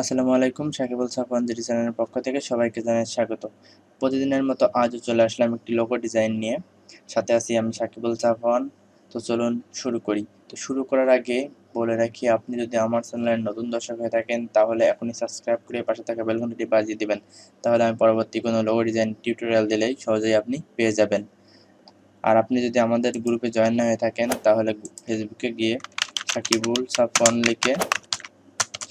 আসসালামু আলাইকুম, সাকিবুল সাফওয়ান জিডি চ্যানেলের পক্ষ থেকে সবাইকে জানাই স্বাগত। প্রতিদিনের মতো আজও চলে আসলাম একটি লোগো ডিজাইন নিয়ে। সাথে আছি আমি সাকিবুল সাফওয়ান। তো চলুন শুরু করি। তো শুরু করার আগে বলে রাখি, আপনি যদি আমার চ্যানেলের নতুন দর্শক হয়ে থাকেন তাহলে এখনই সাবস্ক্রাইব করে পাশে থাকা বেল ঘন্টাটি বাজিয়ে দিবেন। তাহলে আমি পরবর্তী কোনো লোগো ডিজাইন টিউটোরিয়াল দিলেই সহজেই আপনি পেয়ে যাবেন। আর আপনি যদি আমাদের গ্রুপে জয়েন না হয়ে থাকেন তাহলে ফেসবুকে গিয়ে সাকিবুল সাফওয়ান লিখে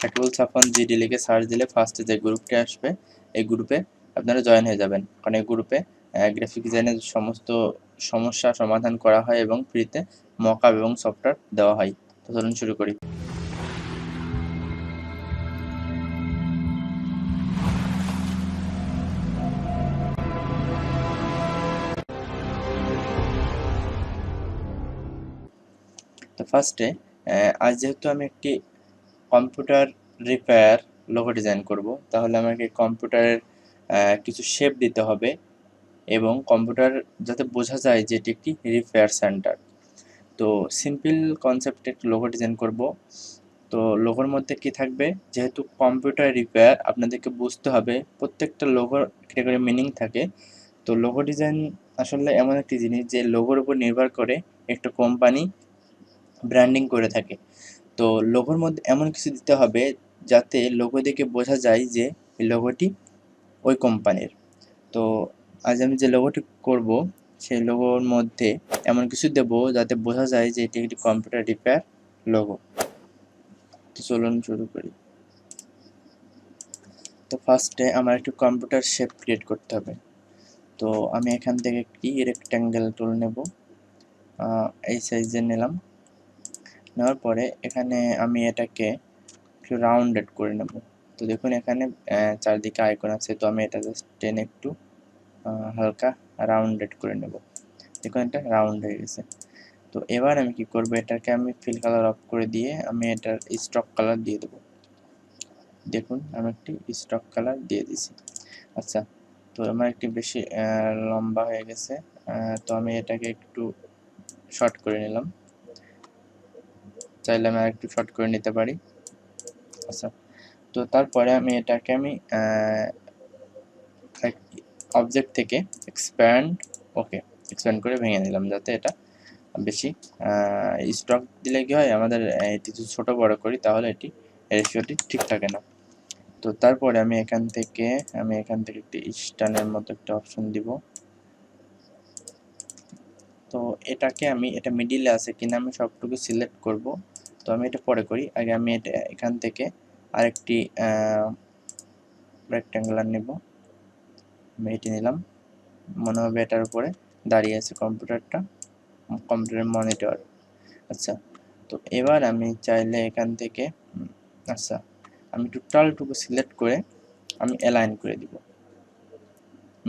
সাকিবুল সাফওয়ান জিডি লিখে সার্চ দিলে ফার্স্টে যে গ্রুপটি আসবে এই গ্রুপে আপনারা জয়েন হয়ে যাবেন। কারণ এই গ্রুপে গ্রাফিক ডিজাইনের সমস্ত সমস্যা সমাধান করা হয় এবং ফ্রিতে মকআপ এবং সফটওয়্যার দেওয়া হয়। তো চলুন শুরু করি। তো ফার্স্টে আজ যেহেতু আমি একটি কম্পিউটার রিপেয়ার লোগো ডিজাইন করব, তাহলে আমাকে কম্পিউটারের কিছু শেপ দিতে হবে এবং কম্পিউটার যাতে বোঝা যায় যে এটি একটি রিপেয়ার সেন্টার। তো সিম্পল কনসেপ্টে একটি লোগো ডিজাইন করব। তো লোগোর মধ্যে কি থাকবে, যেহেতু কম্পিউটার রিপেয়ার আপনাদেরকে বুঝতে হবে প্রত্যেকটা লোগোর একটা করে মিনিং থাকে। তো লোগো ডিজাইন আসলে এমন একটি জিনিস যে লোগোর উপর নির্ভর করে একটা কোম্পানি ব্র্যান্ডিং করে থাকে। তো লোগোর মধ্যে এমন কিছু দিতে হবে যাতে লোগো দেখে বোঝা যায় যে এই লোগোটি ওই কোম্পানির। তো আজ আমি যে লোগোটি করব সেই লোগোর মধ্যে এমন কিছু দেব যাতে বোঝা যায় যে এটি একটি কম্পিউটার রিপেয়ার লোগো। তো চলুন শুরু করি। তো ফার্স্টে আমার একটু কম্পিউটার শেপ ক্রিয়েট করতে হবে। তো আমি এখান থেকে একটি রেক্ট্যাঙ্গেল টুল নেব, এই সাইজের নিলাম। নেওয়ার পরে এখানে আমি এটাকে একটু রাউন্ডেড করে নেব। তো দেখুন এখানে চারদিকে আইকন আছে, তো আমি এটা জাস্ট টেনে একটু হালকা রাউন্ডেড করে নেব। দেখুন এটা রাউন্ড হয়ে গেছে। তো এবার আমি কি করব, এটাকে আমি ফিল কালার অফ করে দিয়ে আমি এটার স্টক কালার দিয়ে দেব। দেখুন আমি একটি স্টক কালার দিয়ে দিছি। আচ্ছা, তো আমার একটি বেশি লম্বা হয়ে গেছে, তো আমি এটাকে একটু শর্ট করে নিলাম। চাইলে আমি আর একটু শর্ট করে নিতে পারি। আচ্ছা, তো তারপরে আমি এটাকে অবজেক্ট থেকে এক্সপ্যান্ড করে ভেঙে নিলাম, যাতে এটা বেশি স্টক দিলে কি হয়, আমাদের এটি যদি ছোট বড় করি তাহলে এটি রেশিওটি ঠিক থাকে না। তো তারপরে আমি এখান থেকে একটি স্টানের মতো একটা অপশন দিব। তো এটাকে এটা মিডিলে আছে কিনা আমি সবটুকু সিলেক্ট করব। তো আমি এটা পরে করি, আগে আমি এটা এখান থেকে আরেকটি রেক্ট্যাঙ্গুলার নেব। আমি এটি নিলাম, মনে হবে এটার উপরে দাঁড়িয়ে আছে কম্পিউটারের মনিটর। আচ্ছা, তো এবার আমি চাইলে এখান থেকে আচ্ছা, আমি টোটালটুকু সিলেক্ট করে আমি অ্যালাইন করে দিব,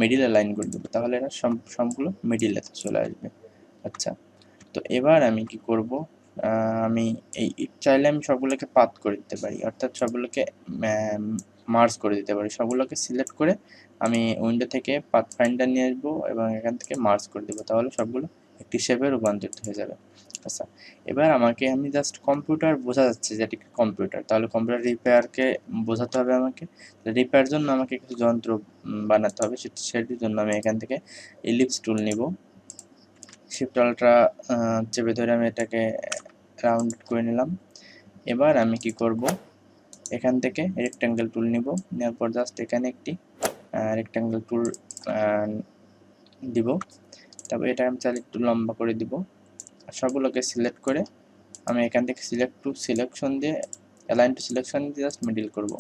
মিডিল অ্যালাইন করে দেবো, তাহলে এরা সবগুলো মিডিলে চলে আসবে। আচ্ছা, তো এবার আমি কি করব, আমি চাইলে আমি সবগুলোকে পাথ করে দিতে পারি, অর্থাৎ সবগুলোকে মার্জ করে দিতে পারি। সবগুলোকে সিলেক্ট করে আমি উইন্ডো থেকে পাথ ফাইন্ডার নিয়ে আসবো এবং এখান থেকে মার্জ করে দেবো, তাহলে সবগুলো একটি শেপে রূপান্তরিত হয়ে যাবে। আচ্ছা, এবার আমি জাস্ট কম্পিউটার বোঝা যাচ্ছে যে এটি কম্পিউটার, তাহলে কম্পিউটার রিপেয়ারকে বোঝাতে হবে আমাকে। রিপেয়ার জন্য আমাকে কিছু যন্ত্র বানাতে হবে, সেটির জন্য আমি এখান থেকে ইলিপস টুল নিব। শিফট আল্ট্রা চেপে ধরে আমি এটাকে রাউন্ড করে নিলাম। এবার আমি কি করব, এখান থেকে রেক্ট্যাঙ্গেল টুল নিব, নেওয়ার পর জাস্ট এখানে একটি রেক্ট্যাঙ্গেল টুল দিব। তারপর এটা আমি চাইলে একটু লম্বা করে দিব। সবগুলোকে সিলেক্ট করে আমি এখান থেকে সিলেকশন দিয়ে অ্যালাইন টু সিলেকশন দিয়ে জাস্ট মিডিল করব।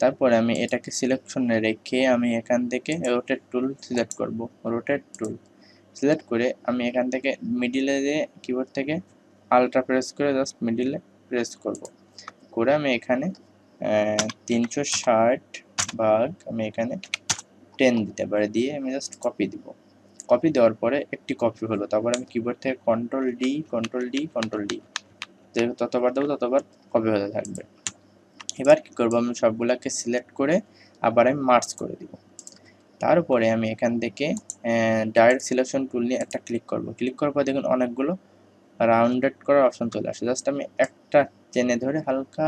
তারপরে আমি এটাকে সিলেকশনে রেখে আমি এখান থেকে রোটেট টুল সিলেক্ট করব। রোটেট টুল সিলেক্ট করে আমি এখান থেকে মিডিলে দিয়ে কিবোর্ড থেকে আলট্রা প্রেস করে জাস্ট মিডিলে প্রেস করব, করে আমি এখানে 360 ভাগ আমি এখানে 10 দিতে পারি, দিয়ে আমি জাস্ট কপি দিব। কপি দেওয়ার পরে একটি কপি হলো, তারপর আমি কিবোর্ড থেকে কন্ট্রোল ডি ততবার দেবো ততবার কপি হতে থাকবে। এবার কি করব, আমি সবগুলোকে সিলেক্ট করে আবার আমি মার্জ করে দিব। তারপরে আমি এখান থেকে ডাইরেক্ট সিলেকশন টুল নিয়ে একটা ক্লিক করব। ক্লিক করার পর দেখুন অনেকগুলো রাউন্ডেড করার অপশন চলে আসে। জাস্ট আমি একটা টেনে ধরে হালকা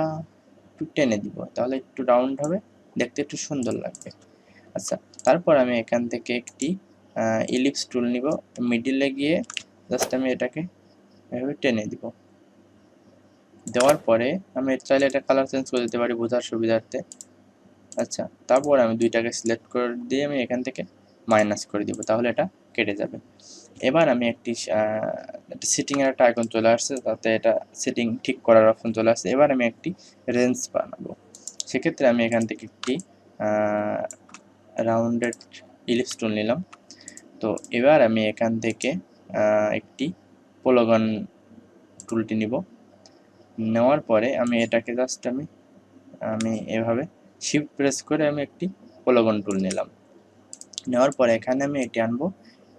একটু একটু টেনে দিব, তাহলে একটু রাউন্ড হবে, দেখতে একটু সুন্দর লাগবে। আচ্ছা, তারপর আমি এখান থেকে একটি ইলিপস টুল নিব, মিডিলে গিয়ে জাস্ট আমি এটাকে এভাবে টেনে দিব। দেওয়ার পরে আমি চাইলে এটা কালার চেঞ্জ করে দিতে পারি বোঝার সুবিধার্থে। আচ্ছা, তারপর আমি দুইটাকে সিলেক্ট করে দিয়ে আমি এখান থেকে মাইনাস করে দিব, তাহলে এটা কেটে যাবে। এবার আমি একটি সেটিংয়ের একটা আইকন চলে আসছে, তাতে এটা সেটিং ঠিক করার অপশন চলে আসছে। এবার আমি একটি রেঞ্জ বানাবো, সেক্ষেত্রে আমি এখান থেকে একটি রাউন্ডেড ইলিপস টুল নিলাম। তো এবার আমি এখান থেকে একটি পলিগন টুলটি নিব। নেওয়ার পরে আমি এটাকে জাস্ট আমি এভাবে শিফট প্রেস করে আমি একটি পলিগন টুল নিলাম। নেওয়ার পরে এখানে আমি এটি আনবো,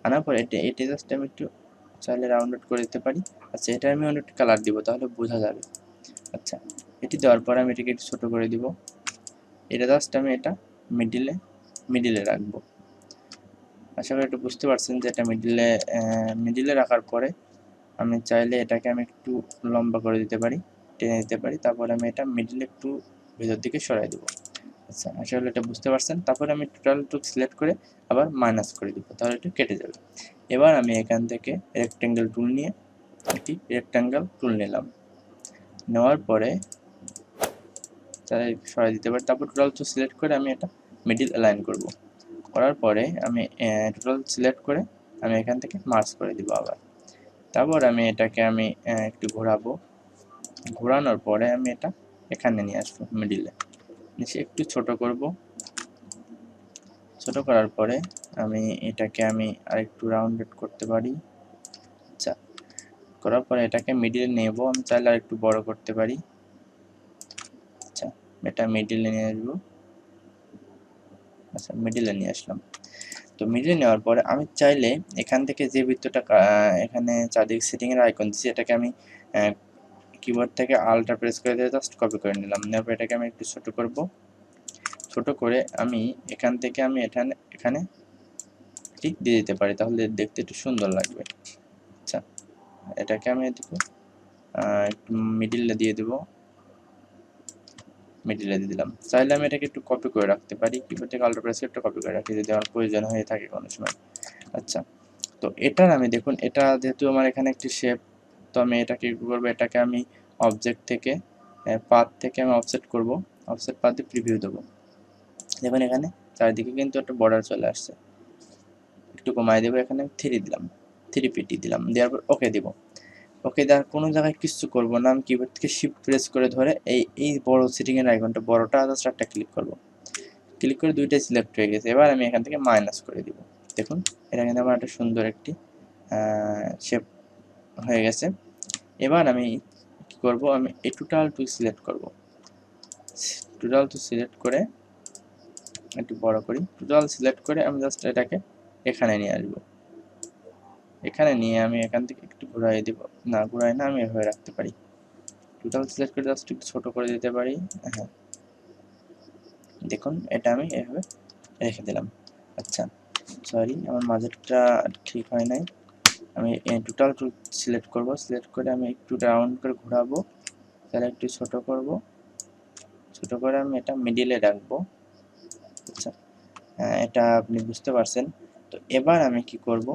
আনার পরে এটি জাস্ট আমি একটু চাইলে রাউন্ডেড করে দিতে পারি। আচ্ছা, এটা আমি অন্য একটি কালার দিব, তাহলে বোঝা যাবে। আচ্ছা, এটি দেওয়ার পরে আমি এটিকে একটু ছোটো করে দিব। এটা জাস্ট আমি এটা মিডিলে রাখবো। আশা করি একটু বুঝতে পারছেন যে এটা মিডিলে রাখার পরে আমি চাইলে এটাকে আমি একটু লম্বা করে দিতে পারি, টেনে দিতে পারি, তারপরে আমি এটা মিডিলে একটু ভেতর দিকে সরাই দেবো। আচ্ছা, আশা করি এটা বুঝতে পারছেন। তারপরে আমি টোটাল টুক সিলেক্ট করে আবার মাইনাস করে দিব, তাহলে এটা কেটে যাবে। এবার আমি এখান থেকে রেক্টেঙ্গেল টুল নিয়ে একটি রেক্টেঙ্গেল টুল নিলাম। নেওয়ার পরে চাইলে সরাই দিতে পারি, তারপর টোটাল টুক সিলেক্ট করে আমি এটা মিডিল অ্যালাইন করব। করার পরে আমি টোটাল সিলেক্ট করে আমি এখান থেকে মার্জ করে দিব আবার। তারপর আমি এটাকে আমি একটু ঘোরাবো, ঘোরানোর পরে আমি এটা এখানে নিয়ে আসবো মিডিলে, নিচে একটু ছোট করব। ছোট করার পরে আমি এটাকে আমি আরেকটু রাউন্ডেড করতে পারি। আচ্ছা, করার পরে এটাকে মিডিলে নেব, আমি চাইলে আরেকটু বড় করতে পারি। আচ্ছা, এটা মিডিলে নিয়ে আসবো। আচ্ছা, মিডিলে নিয়ে আসলাম। তো মিডিলে নেওয়ার পরে আমি চাইলে এখান থেকে যে বৃত্তটা এখানে চারদিকে সেটিং এর আইকন দিচ্ছি, এটাকে আমি কিবোর্ড থেকে আল্টটা প্রেস করে দিয়ে জাস্ট কপি করে নিলাম। নেওয়ার পর এটাকে আমি একটু ছোট করব। ছোট করে আমি এখান থেকে আমি এখানে ঠিক দিয়ে দিতে পারি, তাহলে দেখতে একটু সুন্দর লাগবে। আচ্ছা, এটাকে আমি একটু মিডিলে দিয়ে দেব, মিডিলে দিয়ে দিলাম। চাইলে আমি এটাকে একটু কপি করে রাখতে পারি, কিবোর্ড থেকে আল্ট প্রেস করে একটু কপি করে রাখি যদি আমার প্রয়োজন হয়ে থাকে কোনো সময়। আচ্ছা, তো এটার আমি দেখুন, এটা যেহেতু আমার এখানে একটি শেপ, তো আমি এটাকে কি করবো, এটাকে আমি অবজেক্ট থেকে পাথ থেকে আমি অফসেট করব, অফসেট পাথ দিয়ে প্রিভিউ দেবো। দেখুন এখানে চারিদিকে কিন্তু একটা বর্ডার চলে আসছে। একটু কমাই দেবো, এখানে 3 দিলাম, 3 পিটি দিলাম, দেওয়ার পর ওকে দিব। ওকে দেওয়ার কোনো জায়গায় কিছু করব না, আমি কিবোর্ড থেকে শিফট প্রেস করে ধরে এই বড় সেটিং এর আইকনটা বড়টা জাস্ট একটা ক্লিক করব। ক্লিক করে দুইটাই সিলেক্ট হয়ে গেছে। এবার আমি এখান থেকে মাইনাস করে দিব। দেখুন এটা কিন্তু আমার একটা সুন্দর একটি শেপ হয়ে গেছে। এবার আমি কি করব, আমি এই টোটাল টু সিলেক্ট করব। টোটাল টু সিলেক্ট করে একটু বড় করি, টোটাল সিলেক্ট করে আমি জাস্ট এটাকে এখানে নিয়ে আসবো। এখানে নিয়ে আমি এখান থেকে একটু ঘুরাই দিব, না ঘুরাই না, আমি এভাবে রাখতে পারি। টোটাল সিলেক্ট করে জাস্ট একটু ছোট করে দিতে পারি। হ্যাঁ, দেখুন এটা আমি এভাবে রেখে দিলাম। আচ্ছা, সরি আমার মাঝেরটা ঠিক হয় নাই। আমি টোটাল টু সিলেক্ট করব, সিলেক্ট করে আমি একটু রাউন্ড করে ঘোরাবো, তাহলে একটু ছোট করব, ছোট করে আমি এটা মিডিলে রাখবো। আচ্ছা, এটা আপনি বুঝতে পারছেন। তো এবার আমি কি করব,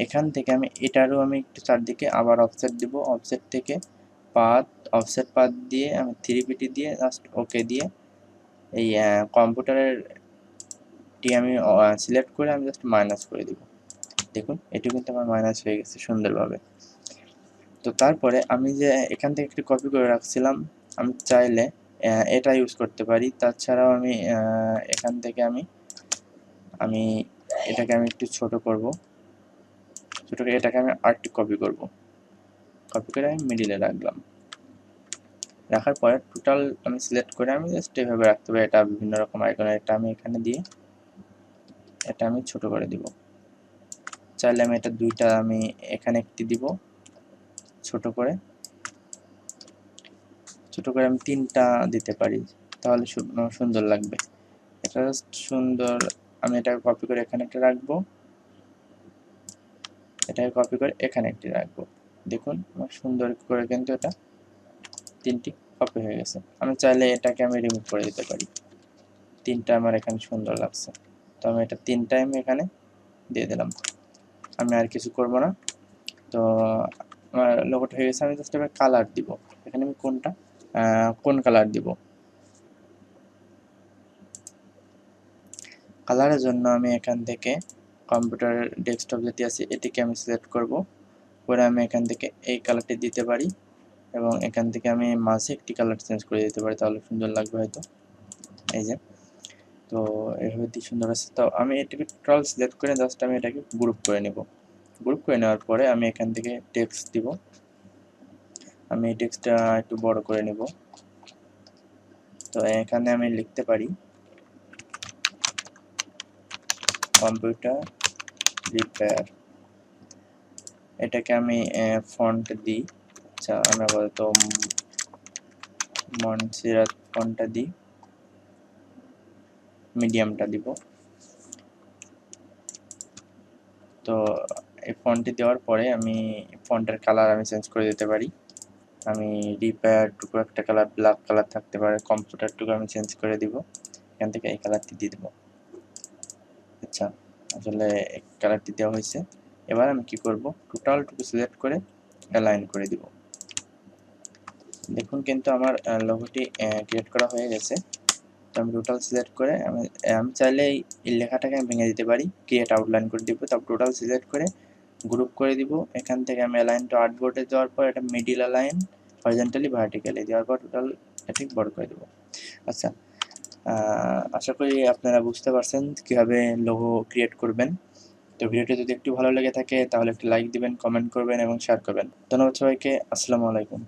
এখান থেকে আমি এটারও আমি একটু চারদিকে আবার অফসেট দিব, অফসেট থেকে পাথ, অফসেট পাথ দিয়ে আমি 3 পিটি দিয়ে জাস্ট ওকে দিয়ে এই কম্পিউটারের টি আমি সিলেক্ট করে আমি জাস্ট মাইনাস করে দিব। দেখুন এটি কিন্তু আমার মাইনাস হয়ে গেছে সুন্দরভাবে। তো তারপরে আমি যে এখান থেকে একটু কপি করে রাখছিলাম, আমি চাইলে এটা ইউজ করতে পারি। তাছাড়াও আমি এখান থেকে আমি এটাকে আমি একটু ছোট করব, ছোট করে এটাকে আমি আরেকটু কপি করব, কপি করে আমি মিডিলে রাখলাম। রাখার পরে টোটাল আমি সিলেক্ট করে আমি জাস্ট এভাবে রাখতে পারি। এটা বিভিন্ন রকম আইকন, এটা আমি এখানে দিয়ে এটা আমি ছোট করে দিব। চাইলে আমি এটা দুইটা আমি এখানে একটি দিব, ছোট করে আমি 3টা দিতে পারি, তাহলে সুন্দর লাগবে। এটা জাস্ট সুন্দর। আমি এটাকে কপি করে এখানে একটা রাখবো, এটাকে কপি করে এখানে একটি রাখবো। দেখুন আমার সুন্দর করে কিন্তু এটা 3টি কপি হয়ে গেছে। আমি চাইলে এটাকে আমি রিমুভ করে দিতে পারি। 3টা আমার এখানে সুন্দর লাগছে, তো আমি এটা 3টাই আমি এখানে দিয়ে দিলাম। আমি আর কিছু করব না। তো আমার লোগোটা হয়ে গেছে। আমি জাস্ট এবার কালার দিব। এখানে আমি কোন কালার দিব? কালারের জন্য আমি এখান থেকে কম্পিউটার ডেস্কটপ যেটি আছে এটিকে আমি সিলেক্ট করব, করে আমি এখান থেকে এই কালারটি দিতে পারি এবং এখান থেকে আমি মাঝে একটি কালার চেঞ্জ করে দিতে পারি, তাহলে সুন্দর লাগবে হয়তো। এই যে, তো এভাবে দিয়ে সুন্দর আছে। তো আমি এটাকে টোটাল সিলেক্ট করে জাস্ট আমি এটাকে গ্রুপ করে নেব। গ্রুপ করে নেওয়ার পরে আমি এখান থেকে টেক্সট দিব। আমি এই টেক্সটটা একটু বড় করে নেব। তো এখানে আমি লিখতে পারি কম্পিউটার রিপেয়ার। এটাকে আমি ফন্ট দিই। আচ্ছা, আমি আপাতত মনসিরাত ফন্টটা দিই, মিডিয়ামটা দিব। তো এই ফন্টটি দেওয়ার পরে আমি ফন্টের কালার আমি চেঞ্জ করে দিতে পারি। আমি রিপেয়ার টুকু একটা কালার ব্ল্যাক কালার থাকতে পারে, কম্পিউটার টুকু আমি চেঞ্জ করে দিব। এখান থেকে এই কালারটি দিয়ে দেবো। আচ্ছা, আসলে এই কালারটি দেওয়া হয়েছে। এবার আমি কি করব, টোটাল টুকু সিলেক্ট করে অ্যালাইন করে দিব। দেখুন কিন্তু আমার লোগোটি ক্রিয়েট করা হয়ে গেছে। তো আমি টোটাল সিলেক্ট করে আমি চাইলে এই লেখাটাকে আমি ভেঙে দিতে পারি, ক্রিয়েট আউটলাইন করে দিব। তারপর টোটাল সিলেক্ট করে গ্রুপ করে দিব। এখান থেকে আমি অ্যালাইন টু আর্টবোর্ডে যাওয়ার পর এটা মিডিল অ্যালাইন হরিজন্টালি ভার্টিক্যালি দেওয়ার পর টোটাল ঠিক বড় করে দেব। আচ্ছা, আশা করি আপনারা বুঝতে পারছেন কীভাবে লোগো ক্রিয়েট করবেন। তো ভিডিওটি যদি একটু ভালো লেগে থাকে তাহলে একটু লাইক দিবেন, কমেন্ট করবেন এবং শেয়ার করবেন। ধন্যবাদ সবাইকে। আসসালামু আলাইকুম।